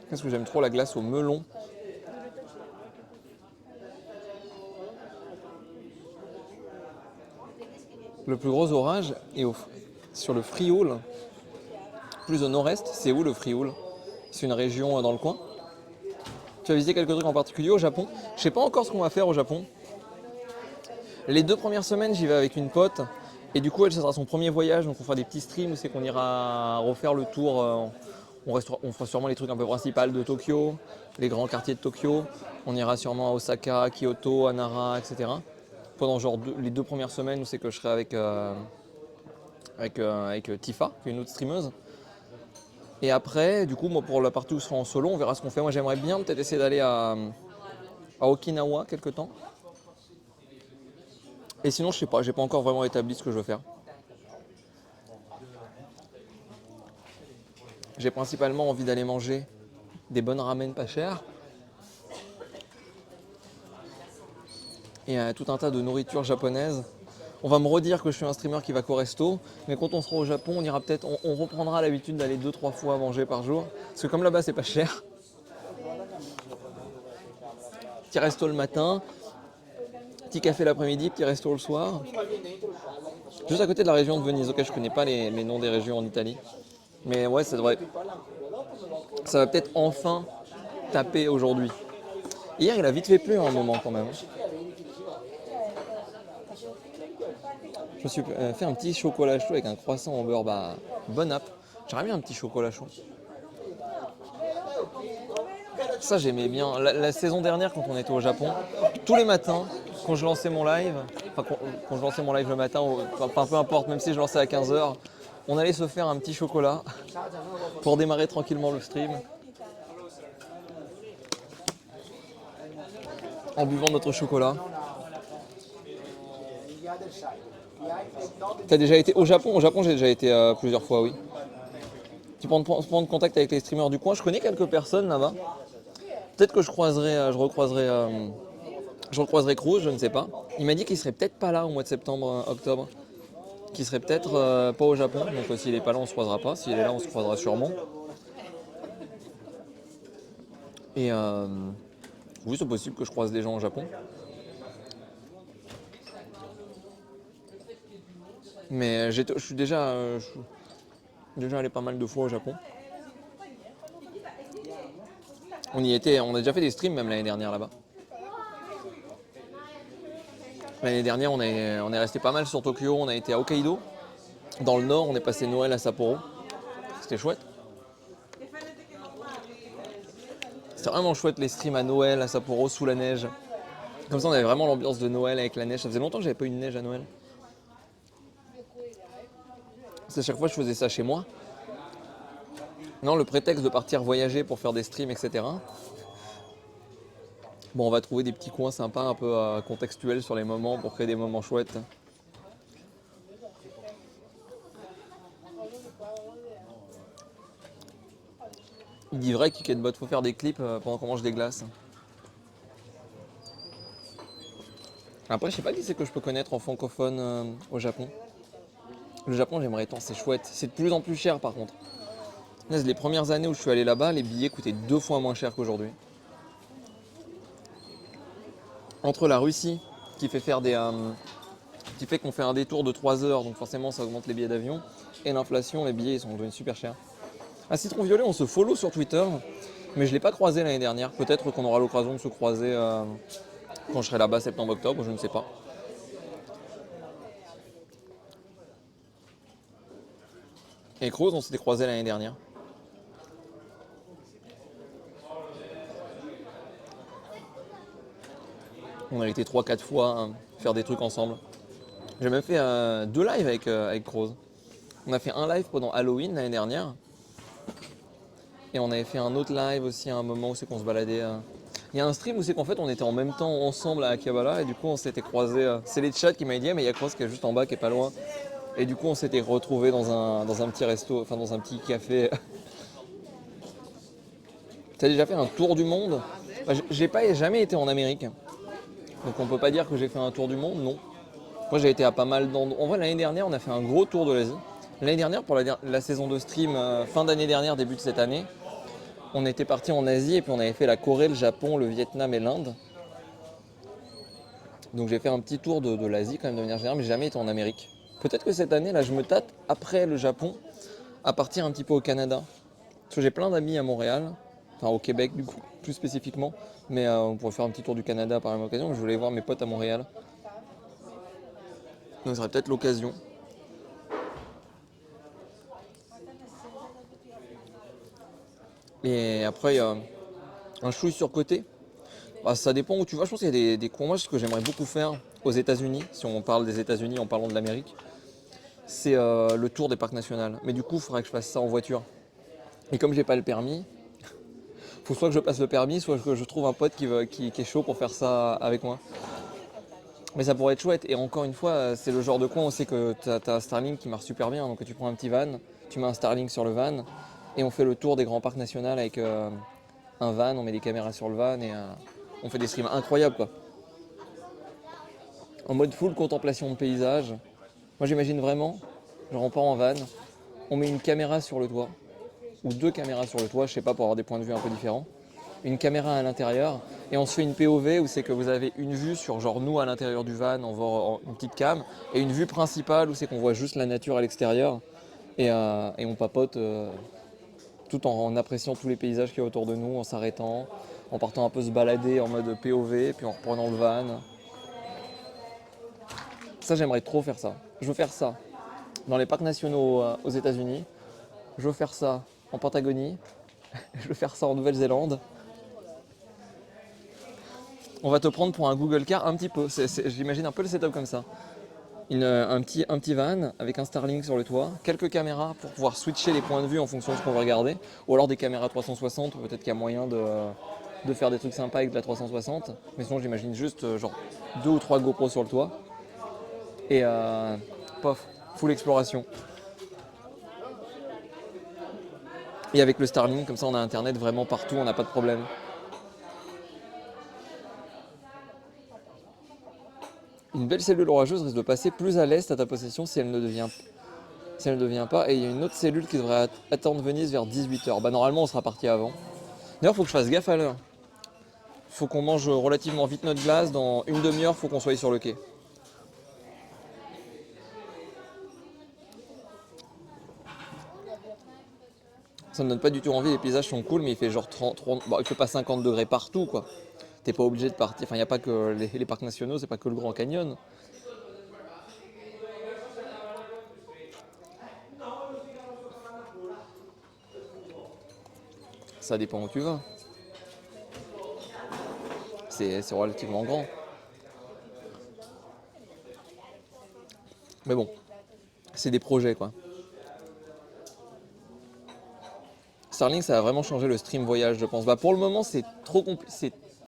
Qu'est-ce que j'aime trop la glace au melon. Le plus gros orage est sur le Frioul, plus au nord-est. C'est où le Frioul? C'est une région dans le coin. Tu as visité quelques trucs en particulier au Japon? Je sais pas encore ce qu'on va faire au Japon. Les 2 premières semaines, j'y vais avec une pote. Et du coup, elle, ce sera son premier voyage. Donc, on fera des petits streams où c'est qu'on ira refaire le tour. On fera sûrement les trucs un peu principaux de Tokyo, les grands quartiers de Tokyo. On ira sûrement à Osaka, Kyoto, à Nara, etc. Pendant genre les 2 premières semaines où c'est que je serai avec Tifa, qui est une autre streameuse. Et après, du coup, moi, pour la partie où je serai en solo, on verra ce qu'on fait. Moi, j'aimerais bien peut-être essayer d'aller à Okinawa quelque temps. Et sinon, je sais pas, j'ai pas encore vraiment établi ce que je veux faire. J'ai principalement envie d'aller manger des bonnes ramen pas chères et tout un tas de nourriture japonaise. On va me redire que je suis un streamer qui va qu'au resto, mais quand on sera au Japon, on ira peut-être, on reprendra l'habitude d'aller 2-3 fois manger par jour. Parce que comme là-bas, c'est pas cher. Petit resto le matin, petit café l'après-midi, petit resto le soir. Juste à côté de la région de Venise. Ok, je connais pas les noms des régions en Italie. Mais ouais, ça va peut-être enfin taper aujourd'hui. Hier, il a vite fait plu à un moment quand même. Je me suis fait un petit chocolat chaud avec un croissant au beurre. Bah, bonne app. J'aimerais bien un petit chocolat chaud. Ça, j'aimais bien. La saison dernière, quand on était au Japon, tous les matins, quand je lançais mon live, quand je lançais mon live le matin, enfin peu importe, même si je lançais à 15h, on allait se faire un petit chocolat pour démarrer tranquillement le stream. En buvant notre chocolat. T'as déjà été au Japon? Au Japon, j'ai déjà été plusieurs fois, oui. Tu peux prendre contact avec les streamers du coin. Je connais quelques personnes là-bas. Peut-être que je recroiserai Cruz, je ne sais pas. Il m'a dit qu'il serait peut-être pas là au mois de septembre, octobre. Qu'il serait peut-être pas au Japon. Donc s'il est pas là, on se croisera pas. S'il est là, on se croisera sûrement. Et oui, c'est possible que je croise des gens au Japon. Mais je suis déjà allé pas mal de fois au Japon. On y était, on a déjà fait des streams même l'année dernière là-bas. L'année dernière, on est resté pas mal sur Tokyo, on a été à Hokkaido. Dans le nord, on est passé Noël à Sapporo. C'était chouette. C'était vraiment chouette les streams à Noël à Sapporo sous la neige. Comme ça, on avait vraiment l'ambiance de Noël avec la neige. Ça faisait longtemps que j'avais pas eu de neige à Noël. Parce qu'à chaque fois, je faisais ça chez moi. Non, le prétexte de partir voyager pour faire des streams, etc. Bon, on va trouver des petits coins sympas, un peu contextuels sur les moments pour créer des moments chouettes. Il dit vrai qu'il faut faire des clips pendant qu'on mange des glaces. Après, je sais pas qui c'est que je peux connaître en francophone au Japon. Le Japon, j'aimerais tant, c'est chouette. C'est de plus en plus cher par contre. Les premières années où je suis allé là-bas, les billets coûtaient 2 fois moins cher qu'aujourd'hui. Entre la Russie, qui fait qu'on fait un détour de 3 heures, donc forcément ça augmente les billets d'avion, et l'inflation, les billets ils sont devenus super chers. À Citron Violet, on se follow sur Twitter, mais je ne l'ai pas croisé l'année dernière. Peut-être qu'on aura l'occasion de se croiser quand je serai là-bas septembre-octobre, je ne sais pas. Et Cruz, on s'était croisé l'année dernière. On a été 3-4 fois faire des trucs ensemble. J'ai même fait 2 lives avec Cruz. On a fait un live pendant Halloween l'année dernière. Et on avait fait un autre live aussi à un moment où c'est qu'on se baladait. Il y a un stream où c'est qu'en fait on était en même temps ensemble à Akihabara et du coup on s'était croisés. C'est les chats qui m'avaient dit mais il y a Cross qui est juste en bas, qui est pas loin. Et du coup on s'était retrouvés dans un petit resto, enfin dans un petit café. T'as déjà fait un tour du monde? J'ai pas jamais été en Amérique. Donc on peut pas dire que j'ai fait un tour du monde, non. Moi j'ai été à pas mal d'endroits. En vrai l'année dernière on a fait un gros tour de l'Asie. L'année dernière pour la saison de stream fin d'année dernière, début de cette année, On était parti en Asie et puis on avait fait la Corée, le Japon, le Vietnam et l'Inde. Donc j'ai fait un petit tour de l'Asie quand même de manière générale, mais j'ai jamais été en Amérique. Peut-être que cette année, là, je me tâte, après le Japon, à partir un petit peu au Canada. Parce que j'ai plein d'amis à Montréal, enfin au Québec du coup, plus spécifiquement. Mais on pourrait faire un petit tour du Canada par la même occasion. Je voulais voir mes potes à Montréal. Donc ce serait peut-être l'occasion. Et après, il y a un chouille surcoté. Bah, ça dépend où tu vas. Je pense qu'il y a des coins. Moi, ce que j'aimerais beaucoup faire aux États-Unis, si on parle des États-Unis en parlant de l'Amérique, c'est le tour des parcs nationaux. Mais du coup, il faudrait que je fasse ça en voiture. Et comme j'ai pas le permis, faut soit que je passe le permis, soit que je trouve un pote qui est chaud pour faire ça avec moi. Mais ça pourrait être chouette. Et encore une fois, c'est le genre de coin où on sait que tu as un Starlink qui marche super bien. Donc tu prends un petit van, tu mets un Starlink sur le van, et on fait le tour des grands parcs nationaux avec un van, on met des caméras sur le van et on fait des streams incroyables quoi. En mode full contemplation de paysage. Moi j'imagine vraiment, genre on part en van, on met une caméra sur le toit, ou deux caméras sur le toit, je sais pas, pour avoir des points de vue un peu différents. Une caméra à l'intérieur, et on se fait une POV où c'est que vous avez une vue sur genre nous à l'intérieur du van, on voit une petite cam, et une vue principale où c'est qu'on voit juste la nature à l'extérieur, et on papote tout en appréciant tous les paysages qu'il y a autour de nous, en s'arrêtant, en partant un peu se balader en mode POV, puis en reprenant le van. Ça, j'aimerais trop faire ça. Je veux faire ça dans les parcs nationaux aux États-Unis. Je veux faire ça en Patagonie. Je veux faire ça en Nouvelle-Zélande. On va te prendre pour un Google Car un petit peu. J'imagine un peu le setup comme ça. Un petit van avec un Starlink sur le toit, quelques caméras pour pouvoir switcher les points de vue en fonction de ce qu'on veut regarder, ou alors des caméras 360, peut-être qu'il y a moyen de faire des trucs sympas avec de la 360, mais sinon j'imagine juste genre deux ou trois GoPros sur le toit, et pof, full exploration. Et avec le Starlink, comme ça on a internet vraiment partout, on n'a pas de problème. Une belle cellule orageuse risque de passer plus à l'est à ta possession si elle ne devient pas. Et il y a une autre cellule qui devrait attendre Venise vers 18h. Bah normalement on sera parti avant. D'ailleurs faut que je fasse gaffe à l'heure. Faut qu'on mange relativement vite notre glace. Dans une demi-heure faut qu'on soit sur le quai. Ça me donne pas du tout envie, les paysages sont cool mais il fait genre 30. Bon, il fait pas 50 degrés partout quoi. T'es pas obligé de partir. Enfin il n'y a pas que les parcs nationaux, c'est pas que le Grand Canyon. Ça dépend où tu vas. C'est relativement grand. Mais bon, c'est des projets quoi. Starlink, ça a vraiment changé le stream voyage, je pense. Bah, pour le moment, c'est trop compliqué.